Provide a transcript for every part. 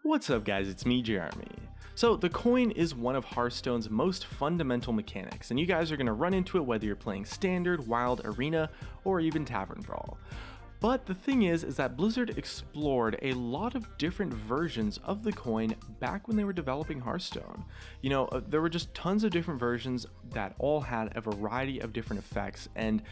What's up guys, it's me Jeremy. So the coin is one of Hearthstone's most fundamental mechanics, and you guys are going to run into it whether you're playing Standard, Wild, Arena, or even Tavern Brawl. But the thing is that Blizzard explored a lot of different versions of the coin back when they were developing Hearthstone. There were just tons of different versions that all had a variety of different effects, and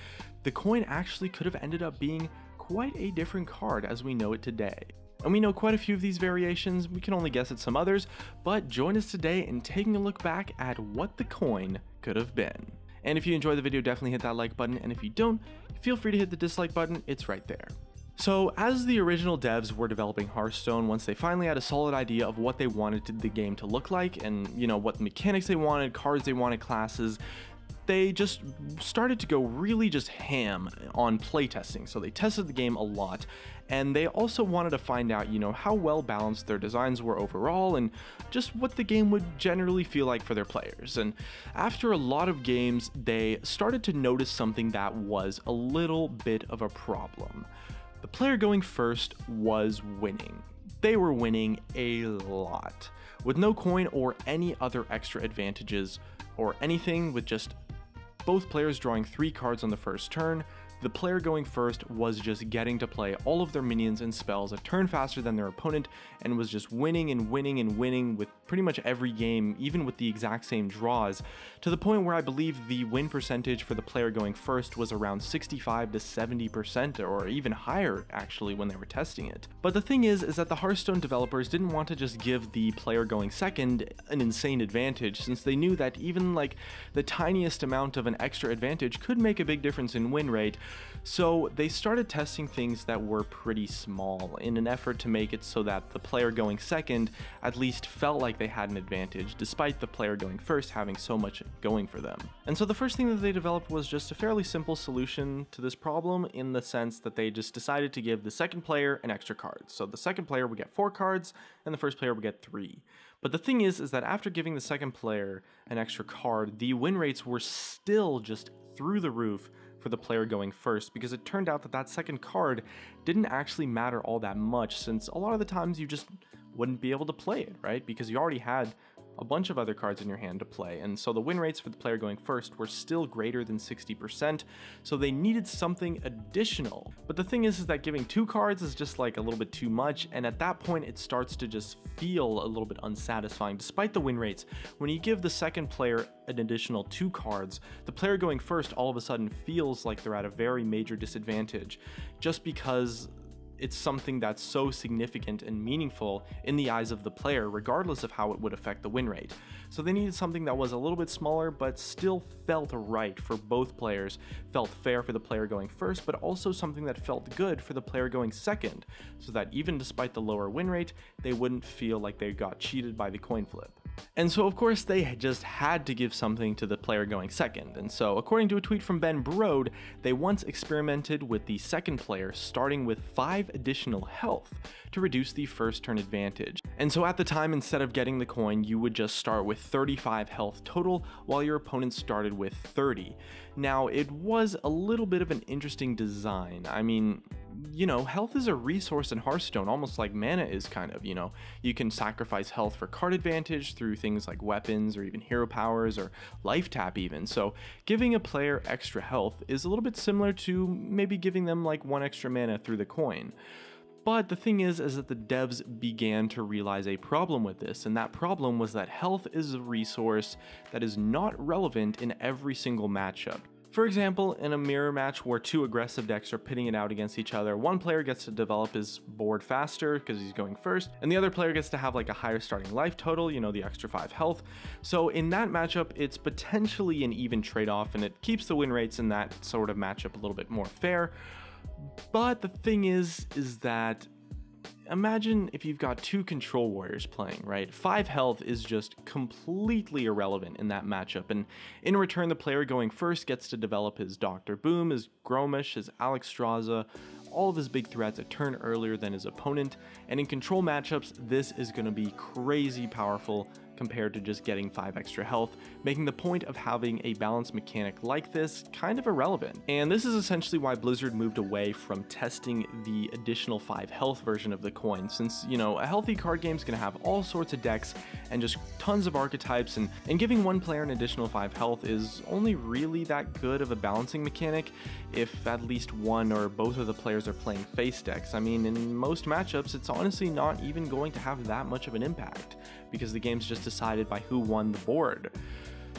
the coin actually could have ended up being quite a different card as we know it today. And we know quite a few of these variations, we can only guess at some others, but join us today in taking a look back at what the coin could have been. And if you enjoyed the video, definitely hit that like button, and if you don't, feel free to hit the dislike button, it's right there. So as the original devs were developing Hearthstone, once they finally had a solid idea of what they wanted the game to look like, and what mechanics they wanted, cards they wanted, classes, they just started to go really just ham on playtesting. So they tested the game a lot, and they also wanted to find out, how well balanced their designs were overall and just what the game would generally feel like for their players. And after a lot of games, they started to notice something that was a little bit of a problem. The player going first was winning. They were winning a lot, with no coin or any other extra advantages or anything, with just both players drawing 3 cards on the first turn. The player going first was just getting to play all of their minions and spells a turn faster than their opponent, and was just winning and winning and winning with pretty much every game, even with the exact same draws, to the point where I believe the win percentage for the player going first was around 65 to 70%, or even higher actually when they were testing it. But the thing is that the Hearthstone developers didn't want to just give the player going second an insane advantage, since they knew that even like the tiniest amount of an extra advantage could make a big difference in win rate. So they started testing things that were pretty small in an effort to make it so that the player going second at least felt like they had an advantage, despite the player going first having so much going for them. And so the first thing that they developed was just a fairly simple solution to this problem, in the sense that they just decided to give the second player an extra card. So the second player would get 4 cards and the first player would get 3. But the thing is that after giving the second player an extra card, the win rates were still just through the roof for the player going first, because it turned out that that second card didn't actually matter all that much, since a lot of the times you just wouldn't be able to play it, right? Because you already had a bunch of other cards in your hand to play, and so the win rates for the player going first were still greater than 60%, so they needed something additional. But the thing is that giving 2 cards is just like a little bit too much, and at that point it starts to just feel a little bit unsatisfying despite the win rates. When you give the second player an additional 2 cards, the player going first all of a sudden feels like they're at a very major disadvantage, just because it's something that's so significant and meaningful in the eyes of the player, regardless of how it would affect the win rate. So they needed something that was a little bit smaller, but still felt right for both players, felt fair for the player going first, but also something that felt good for the player going second, so that even despite the lower win rate, they wouldn't feel like they got cheated by the coin flip. And so of course they just had to give something to the player going second, and so according to a tweet from Ben Brode, they once experimented with the second player starting with 5 additional health to reduce the first turn advantage. And so at the time, instead of getting the coin, you would just start with 35 health total, while your opponent started with 30. Now, it was a little bit of an interesting design. I mean, health is a resource in Hearthstone, almost like mana is kind of, you can sacrifice health for card advantage through things like weapons or even hero powers or life tap even. So giving a player extra health is a little bit similar to maybe giving them like 1 extra mana through the coin. But the thing is that the devs began to realize a problem with this, and that problem was that health is a resource that is not relevant in every single matchup. For example, in a mirror match where 2 aggressive decks are pitting it out against each other, one player gets to develop his board faster because he's going first, and the other player gets to have like a higher starting life total, the extra 5 health. So in that matchup, it's potentially an even trade-off, and it keeps the win rates in that sort of matchup a little bit more fair. But the thing is that imagine if you've got 2 control warriors playing, right? 5 health is just completely irrelevant in that matchup, and in return the player going first gets to develop his Dr. Boom, his Gromish, his Alexstrasza, all of his big threats a turn earlier than his opponent, and in control matchups this is going to be crazy powerful compared to just getting 5 extra health, making the point of having a balanced mechanic like this kind of irrelevant. And this is essentially why Blizzard moved away from testing the additional 5 health version of the coin, since, you know, a healthy card game is going to have all sorts of decks and just tons of archetypes, and giving one player an additional 5 health is only really that good of a balancing mechanic if at least one or both of the players are playing face decks. I mean, in most matchups, it's honestly not even going to have that much of an impact, because the game's just decided by who won the board.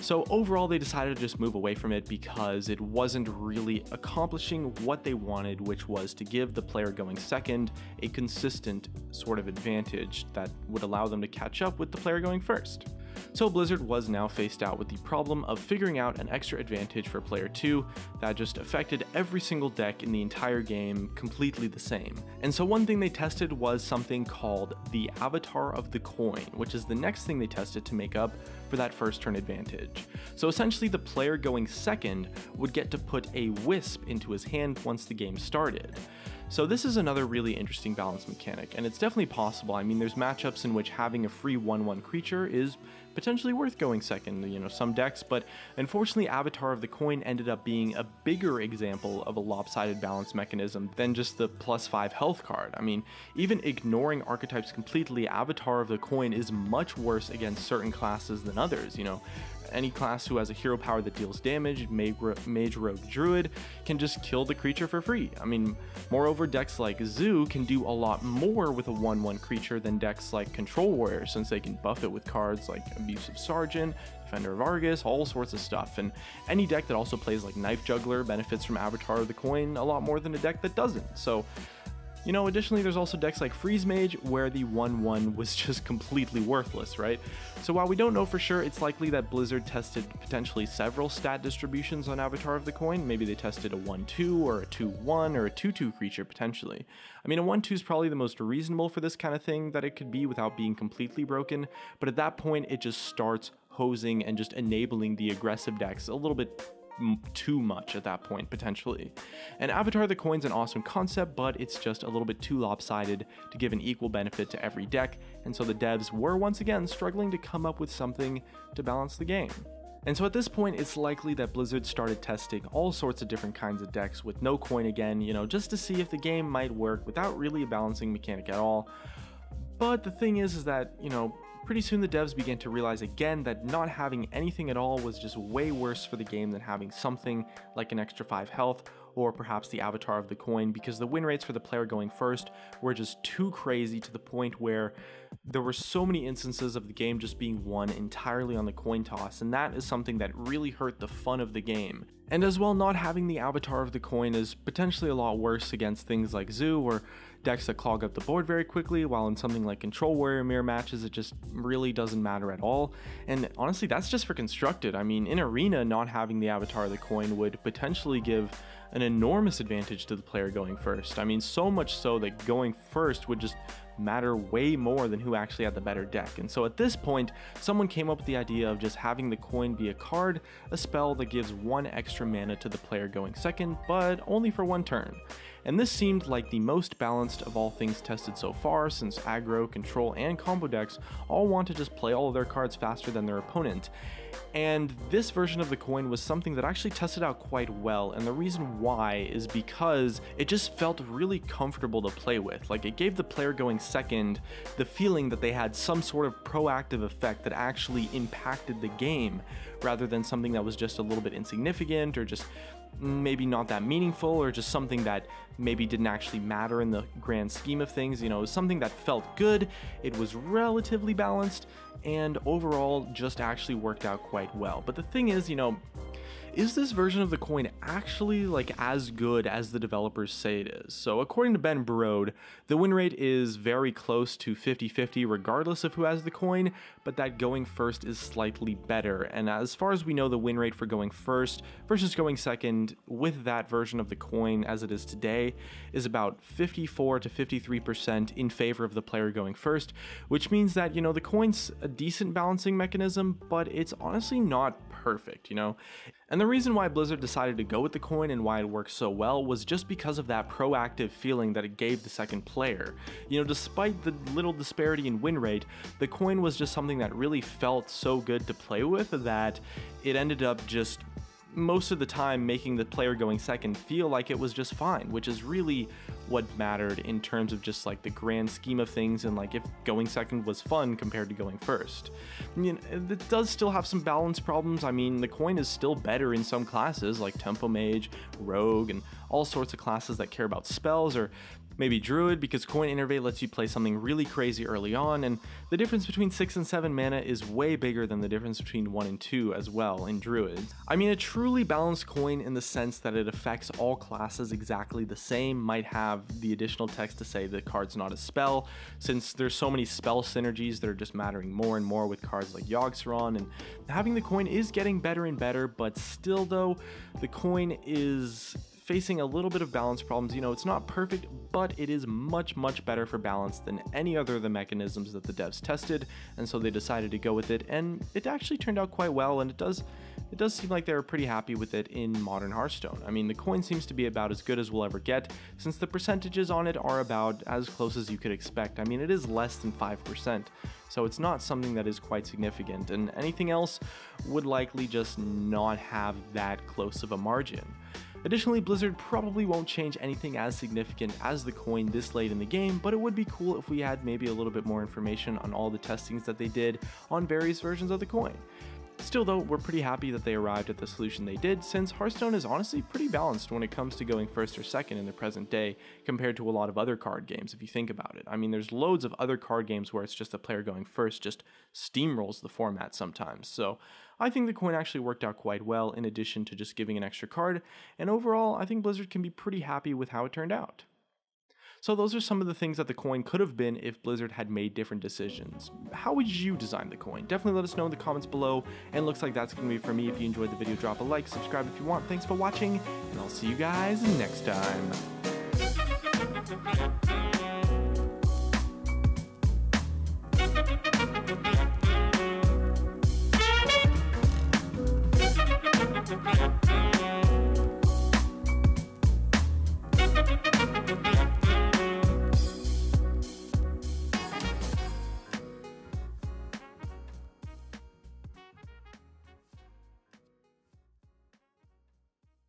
So overall, they decided to just move away from it because it wasn't really accomplishing what they wanted, which was to give the player going second a consistent sort of advantage that would allow them to catch up with the player going first. So Blizzard was now faced out with the problem of figuring out an extra advantage for player 2 that just affected every single deck in the entire game completely the same. And so one thing they tested was something called the Avatar of the Coin, which is the next thing they tested to make up for that first turn advantage. So essentially the player going second would get to put a wisp into his hand once the game started. So this is another really interesting balance mechanic, and it's definitely possible. I mean, there's matchups in which having a free 1/1 creature is potentially worth going second, you know, some decks, but unfortunately Avatar of the Coin ended up being a bigger example of a lopsided balance mechanism than just the +5 health card. I mean, even ignoring archetypes completely, Avatar of the Coin is much worse against certain classes than others, you know. Any class who has a hero power that deals damage, Mage, Rogue, Druid, can just kill the creature for free. I mean, moreover, decks like Zoo can do a lot more with a 1/1 creature than decks like Control Warrior, since they can buff it with cards like Abusive Sergeant, Defender of Argus, all sorts of stuff. And any deck that also plays like Knife Juggler benefits from Avatar of the Coin a lot more than a deck that doesn't. So, you know, additionally, there's also decks like Freeze Mage where the 1/1 was just completely worthless, right? So while we don't know for sure, it's likely that Blizzard tested potentially several stat distributions on Avatar of the Coin. Maybe they tested a 1/2 or a 2/1 or a 2/2 creature potentially. I mean, a 1/2 is probably the most reasonable for this kind of thing that it could be without being completely broken, but at that point, it just starts hosing and just enabling the aggressive decks a little bit too much at that point, potentially. And Avatar of the Coin's an awesome concept, but it's just a little bit too lopsided to give an equal benefit to every deck, and so the devs were once again struggling to come up with something to balance the game. And so at this point, it's likely that Blizzard started testing all sorts of different kinds of decks with no coin again, you know, just to see if the game might work without really a balancing mechanic at all. But the thing is that, you know, pretty soon the devs began to realize again that not having anything at all was just way worse for the game than having something like an extra 5 health or perhaps the Avatar of the Coin, because the win rates for the player going first were just too crazy to the point where there were so many instances of the game just being won entirely on the coin toss, and that is something that really hurt the fun of the game. And as well, not having the Avatar of the Coin is potentially a lot worse against things like Zoo or decks that clog up the board very quickly, while in something like Control Warrior mirror matches, it just really doesn't matter at all. And honestly, that's just for Constructed. I mean, in Arena, not having the Avatar of the Coin would potentially give an enormous advantage to the player going first. I mean, so much so that going first would just matter way more than who actually had the better deck. And so at this point, someone came up with the idea of just having the coin be a card, a spell that gives 1 extra mana to the player going second, but only for 1 turn. And this seemed like the most balanced of all things tested so far, since aggro, control, and combo decks all want to just play all of their cards faster than their opponent. And this version of the coin was something that actually tested out quite well, and the reason why is because it just felt really comfortable to play with. Like, it gave the player going second the feeling that they had some sort of proactive effect that actually impacted the game, rather than something that was just a little bit insignificant or just maybe not that meaningful, or just something that maybe didn't actually matter in the grand scheme of things. You know, it was something that felt good, it was relatively balanced, and overall just actually worked out quite well. But the thing is, you know, is this version of the coin actually like as good as the developers say it is? So according to Ben Brode, the win rate is very close to 50-50 regardless of who has the coin, but that going first is slightly better. And as far as we know, the win rate for going first versus going second with that version of the coin as it is today is about 54 to 53% in favor of the player going first, which means that, you know, the coin's a decent balancing mechanism, but it's honestly not perfect, you know? And the reason why Blizzard decided to go with the coin and why it worked so well was just because of that proactive feeling that it gave the second player. You know, despite the little disparity in win rate, the coin was just something that really felt so good to play with that it ended up just most of the time making the player going second feel like it was just fine, which is really what mattered in terms of just like the grand scheme of things, and like if going second was fun compared to going first. You know, it does still have some balance problems. I mean, the coin is still better in some classes like Tempo Mage, Rogue, and all sorts of classes that care about spells, or maybe Druid, because Coin Innervate lets you play something really crazy early on, and the difference between 6 and 7 mana is way bigger than the difference between 1 and 2 as well in Druid. I mean, a truly balanced coin in the sense that it affects all classes exactly the same might have the additional text to say the card's not a spell, since there's so many spell synergies that are just mattering more and more with cards like Yogg-Saron, and having the coin is getting better and better, but still though, the coin is facing a little bit of balance problems. You know, it's not perfect, but it is much better for balance than any other of the mechanisms that the devs tested, and so they decided to go with it, and it actually turned out quite well, and it does seem like they were pretty happy with it in modern Hearthstone. I mean, the coin seems to be about as good as we'll ever get, since the percentages on it are about as close as you could expect. I mean, it is less than 5%, so it's not something that is quite significant, and anything else would likely just not have that close of a margin. Additionally, Blizzard probably won't change anything as significant as the coin this late in the game, but it would be cool if we had maybe a little bit more information on all the testings that they did on various versions of the coin. Still though, we're pretty happy that they arrived at the solution they did, since Hearthstone is honestly pretty balanced when it comes to going first or second in the present day compared to a lot of other card games if you think about it. I mean, there's loads of other card games where it's just a player going first just steamrolls the format sometimes, so I think the coin actually worked out quite well in addition to just giving an extra card, and overall I think Blizzard can be pretty happy with how it turned out. So those are some of the things that the coin could have been if Blizzard had made different decisions. How would you design the coin? Definitely let us know in the comments below, and looks like that's going to be for me. If you enjoyed the video, drop a like, subscribe if you want. Thanks for watching, and I'll see you guys next time.